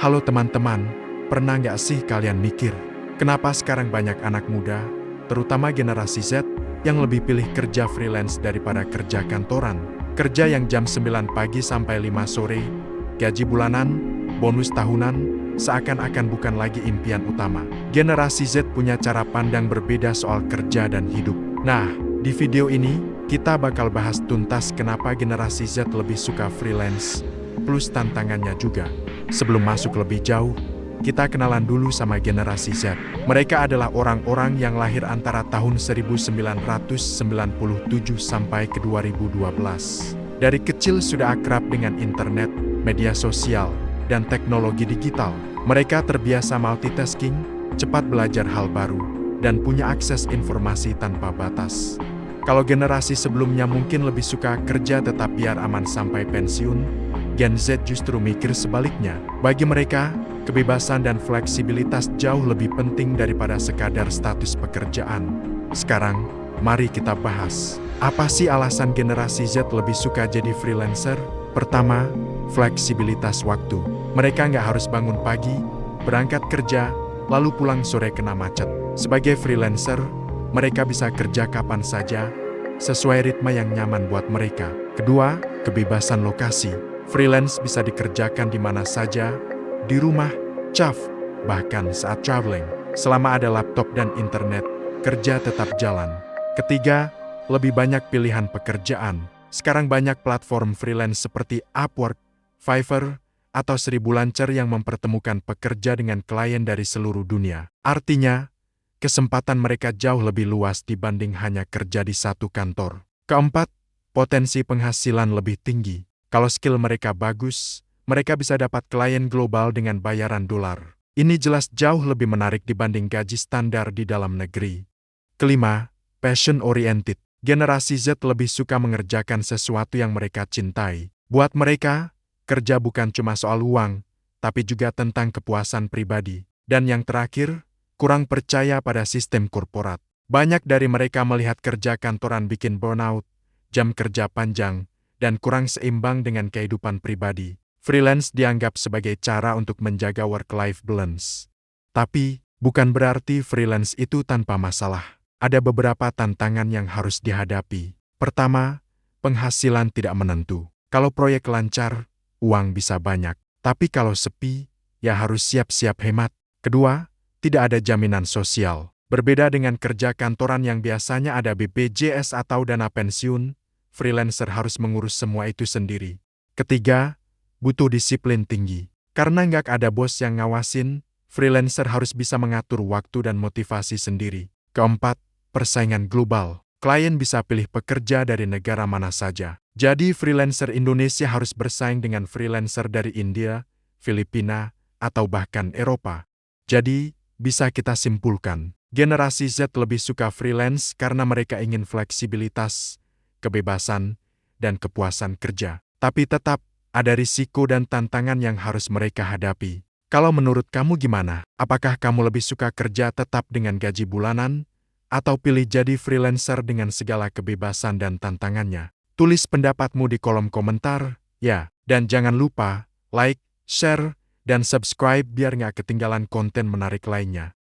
Halo teman-teman, pernah nggak sih kalian mikir, kenapa sekarang banyak anak muda, terutama generasi Z, yang lebih pilih kerja freelance daripada kerja kantoran? Kerja yang jam 9 pagi sampai 5 sore, gaji bulanan, bonus tahunan, seakan-akan bukan lagi impian utama. Generasi Z punya cara pandang berbeda soal kerja dan hidup. Nah, di video ini, kita bakal bahas tuntas kenapa generasi Z lebih suka freelance, plus tantangannya juga. Sebelum masuk lebih jauh, kita kenalan dulu sama generasi Z. Mereka adalah orang-orang yang lahir antara tahun 1997 sampai ke 2012. Dari kecil sudah akrab dengan internet, media sosial, dan teknologi digital. Mereka terbiasa multitasking, cepat belajar hal baru, dan punya akses informasi tanpa batas. Kalau generasi sebelumnya mungkin lebih suka kerja tetap biar aman sampai pensiun, Gen Z justru mikir sebaliknya. Bagi mereka, kebebasan dan fleksibilitas jauh lebih penting daripada sekadar status pekerjaan. Sekarang, mari kita bahas. Apa sih alasan generasi Z lebih suka jadi freelancer? Pertama, fleksibilitas waktu. Mereka nggak harus bangun pagi, berangkat kerja, lalu pulang sore kena macet. Sebagai freelancer, mereka bisa kerja kapan saja, sesuai ritme yang nyaman buat mereka. Kedua, kebebasan lokasi. Freelance bisa dikerjakan di mana saja, di rumah, bahkan saat traveling. Selama ada laptop dan internet, kerja tetap jalan. Ketiga, lebih banyak pilihan pekerjaan. Sekarang banyak platform freelance seperti Upwork, Fiverr, atau Seribulancer yang mempertemukan pekerja dengan klien dari seluruh dunia. Artinya, kesempatan mereka jauh lebih luas dibanding hanya kerja di satu kantor. Keempat, potensi penghasilan lebih tinggi. Kalau skill mereka bagus, mereka bisa dapat klien global dengan bayaran dolar. Ini jelas jauh lebih menarik dibanding gaji standar di dalam negeri. Kelima, passion-oriented. Generasi Z lebih suka mengerjakan sesuatu yang mereka cintai. Buat mereka, kerja bukan cuma soal uang, tapi juga tentang kepuasan pribadi. Dan yang terakhir, kurang percaya pada sistem korporat. Banyak dari mereka melihat kerja kantoran bikin burnout, jam kerja panjang, dan kurang seimbang dengan kehidupan pribadi. Freelance dianggap sebagai cara untuk menjaga work-life balance. Tapi, bukan berarti freelance itu tanpa masalah. Ada beberapa tantangan yang harus dihadapi. Pertama, penghasilan tidak menentu. Kalau proyek lancar, uang bisa banyak. Tapi kalau sepi, ya harus siap-siap hemat. Kedua, tidak ada jaminan sosial. Berbeda dengan kerja kantoran yang biasanya ada BPJS atau dana pensiun, freelancer harus mengurus semua itu sendiri. Ketiga, butuh disiplin tinggi. Karena nggak ada bos yang ngawasin, freelancer harus bisa mengatur waktu dan motivasi sendiri. Keempat, persaingan global. Klien bisa pilih pekerja dari negara mana saja. Jadi freelancer Indonesia harus bersaing dengan freelancer dari India, Filipina, atau bahkan Eropa. Jadi, bisa kita simpulkan, generasi Z lebih suka freelance karena mereka ingin fleksibilitas, kebebasan, dan kepuasan kerja. Tapi tetap, ada risiko dan tantangan yang harus mereka hadapi. Kalau menurut kamu gimana? Apakah kamu lebih suka kerja tetap dengan gaji bulanan, atau pilih jadi freelancer dengan segala kebebasan dan tantangannya? Tulis pendapatmu di kolom komentar, ya. Dan jangan lupa, like, share, dan subscribe biar nggak ketinggalan konten menarik lainnya.